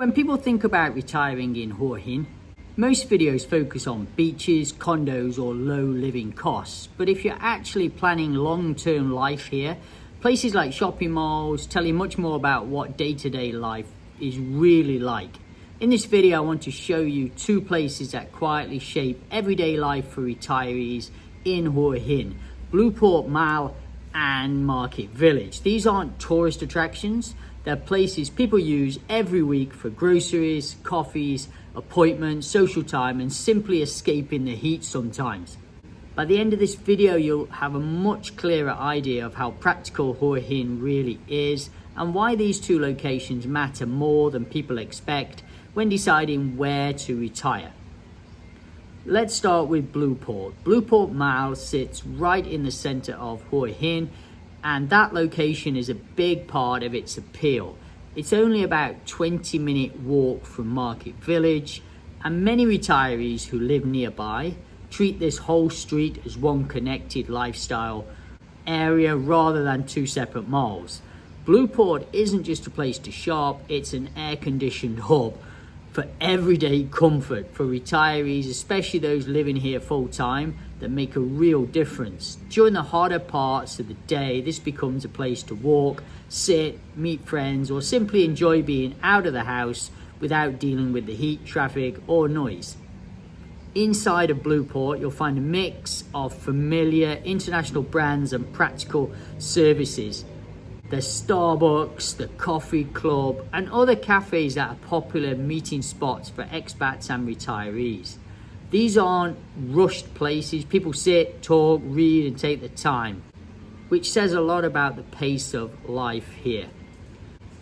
When people think about retiring in Hua Hin, most videos focus on beaches, condos or low living costs. But if you're actually planning long-term life here, places like shopping malls tell you much more about what day-to-day life is really like. In this video, I want to show you two places that quietly shape everyday life for retirees in Hua Hin: Blueport Mall and Market Village. These aren't tourist attractions. They're places people use every week for groceries, coffees, appointments, social time, and simply escaping the heat sometimes. By the end of this video, you'll have a much clearer idea of how practical Hua Hin really is and why these two locations matter more than people expect when deciding where to retire. Let's start with Blueport. Blueport Mall sits right in the center of Hua Hin, and that location is a big part of its appeal. It's only about 20-minute walk from Market Village, and many retirees who live nearby treat this whole street as one connected lifestyle area rather than two separate malls. Blueport isn't just a place to shop, it's an air-conditioned hub for everyday comfort for retirees, especially those living here full-time, that make a real difference. During the hotter parts of the day, this becomes a place to walk, sit, meet friends, or simply enjoy being out of the house without dealing with the heat, traffic, or noise. Inside of Blueport, you'll find a mix of familiar international brands and practical services. There's Starbucks, the Coffee Club, and other cafes that are popular meeting spots for expats and retirees. These aren't rushed places. People sit, talk, read, and take the time, which says a lot about the pace of life here.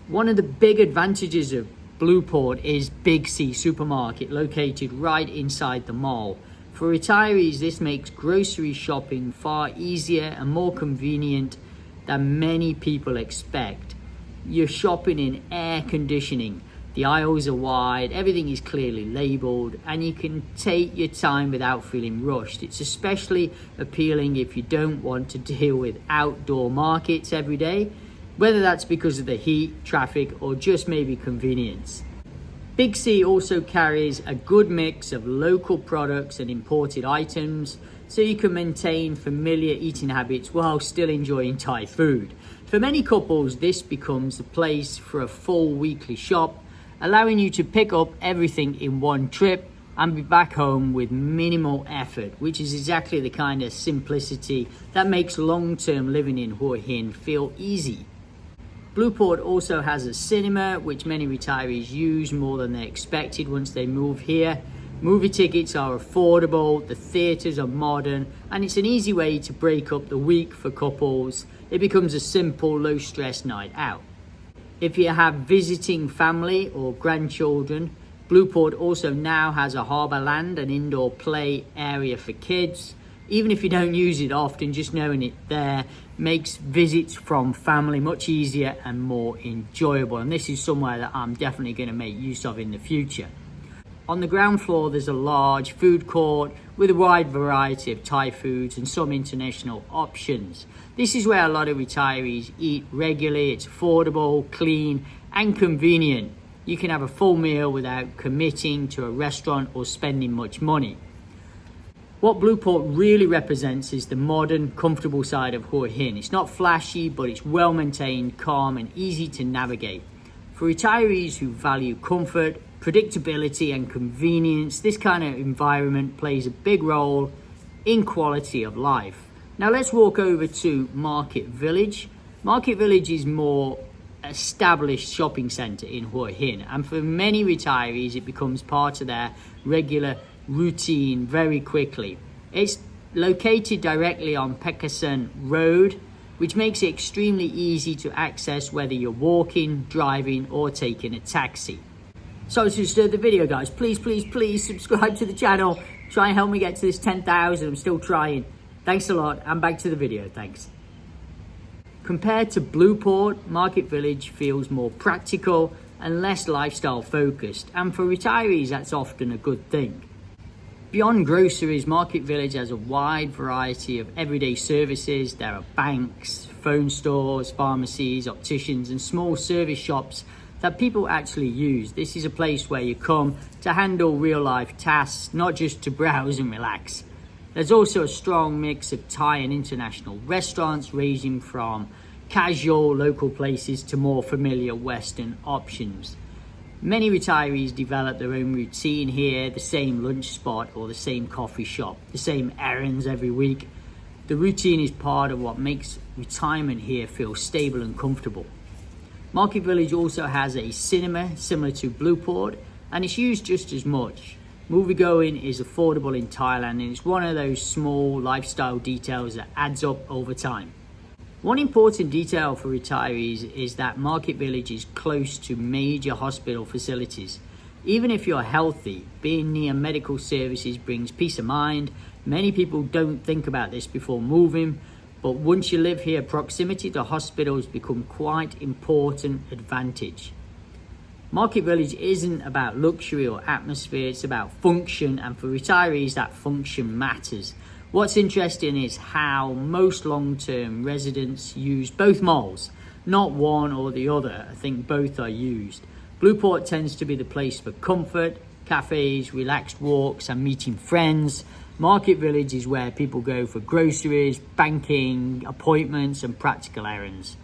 One of the big advantages of Blueport is Big C Supermarket, located right inside the mall. For retirees, this makes grocery shopping far easier and more convenient than many people expect. You're shopping in air conditioning. The aisles are wide, everything is clearly labeled, and you can take your time without feeling rushed. It's especially appealing if you don't want to deal with outdoor markets every day, whether that's because of the heat, traffic, or just maybe convenience. Big C also carries a good mix of local products and imported items, so you can maintain familiar eating habits while still enjoying Thai food. For many couples, this becomes a place for a full weekly shop, allowing you to pick up everything in one trip and be back home with minimal effort, which is exactly the kind of simplicity that makes long-term living in Hua Hin feel easy. Blueport also has a cinema, which many retirees use more than they expected once they move here. Movie tickets are affordable, the theatres are modern, and it's an easy way to break up the week for couples. It becomes a simple, low-stress night out. If you have visiting family or grandchildren, Blueport also now has a harbour land and indoor play area for kids. Even if you don't use it often, just knowing it there makes visits from family much easier and more enjoyable. And this is somewhere that I'm definitely going to make use of in the future. On the ground floor, there's a large food court with a wide variety of Thai foods and some international options. This is where a lot of retirees eat regularly. It's affordable, clean, and convenient. You can have a full meal without committing to a restaurant or spending much money. What Blueport really represents is the modern, comfortable side of Hua Hin. It's not flashy, but it's well maintained, calm, and easy to navigate. For retirees who value comfort, predictability, and convenience, this kind of environment plays a big role in quality of life. Now let's walk over to Market Village. Market Village is more established shopping centre in Hua Hin, and for many retirees it becomes part of their regular routine very quickly. It's located directly on Pekasan Road, which makes it extremely easy to access whether you're walking, driving, or taking a taxi. So to start the video, guys, please subscribe to the channel. Try and help me get to this 10,000. I'm still trying. Thanks a lot, and back to the video. Thanks. Compared to Blueport, Market Village feels more practical and less lifestyle focused, and for retirees that's often a good thing. Beyond groceries, Market Village has a wide variety of everyday services. There are banks, phone stores, pharmacies, opticians, and small service shops that people actually use. This is a place where you come to handle real life tasks, not just to browse and relax. There's also a strong mix of Thai and international restaurants, ranging from casual local places to more familiar Western options. Many retirees develop their own routine here, the same lunch spot or the same coffee shop, the same errands every week. The routine is part of what makes retirement here feel stable and comfortable. Market Village also has a cinema similar to Blueport, and it's used just as much. Moviegoing is affordable in Thailand, and it's one of those small lifestyle details that adds up over time. One important detail for retirees is that Market Village is close to major hospital facilities. Even if you're healthy, being near medical services brings peace of mind. Many people don't think about this before moving, but once you live here, proximity to hospitals become quite important advantage. Market Village isn't about luxury or atmosphere, it's about function, and for retirees that function matters. What's interesting is how most long-term residents use both malls, not one or the other. I think both are used. Blueport tends to be the place for comfort, cafes, relaxed walks and meeting friends. Market Village is where people go for groceries, banking, appointments and practical errands.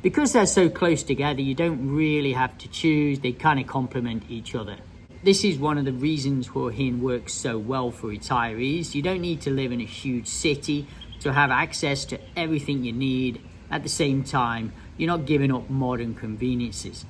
Because they're so close together, you don't really have to choose, they kind of complement each other. This is one of the reasons Hua Hin works so well for retirees. You don't need to live in a huge city to have access to everything you need. At the same time, you're not giving up modern conveniences.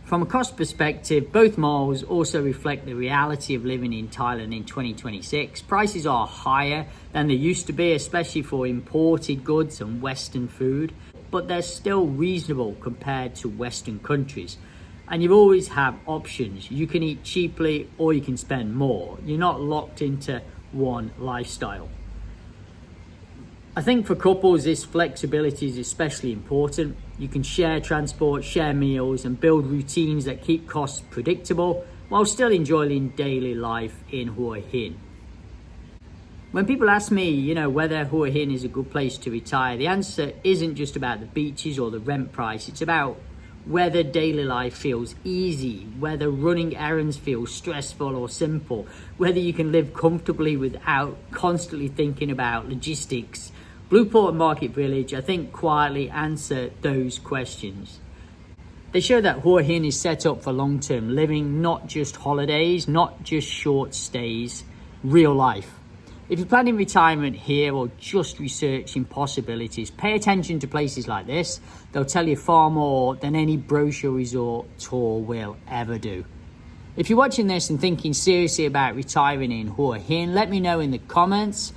From a cost perspective, both malls also reflect the reality of living in Thailand in 2026. Prices are higher than they used to be, especially for imported goods and Western food, but they're still reasonable compared to Western countries. And you always have options. You can eat cheaply or you can spend more. You're not locked into one lifestyle. I think for couples, this flexibility is especially important. You can share transport, share meals, and build routines that keep costs predictable while still enjoying daily life in Hua Hin. When people ask me, whether Hua Hin is a good place to retire, the answer isn't just about the beaches or the rent price. It's about whether daily life feels easy, whether running errands feels stressful or simple, whether you can live comfortably without constantly thinking about logistics. Blueport and Market Village, I think, quietly answer those questions. They show that Hua Hin is set up for long-term living, not just holidays, not just short stays, real life. If you're planning retirement here or just researching possibilities, pay attention to places like this. They'll tell you far more than any brochure resort tour will ever do. If you're watching this and thinking seriously about retiring in Hua Hin, let me know in the comments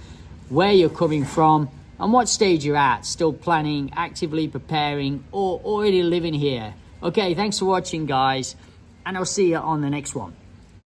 where you're coming from and what stage you're at, still planning, actively preparing, or already living here. Okay, thanks for watching, guys, and I'll see you on the next one.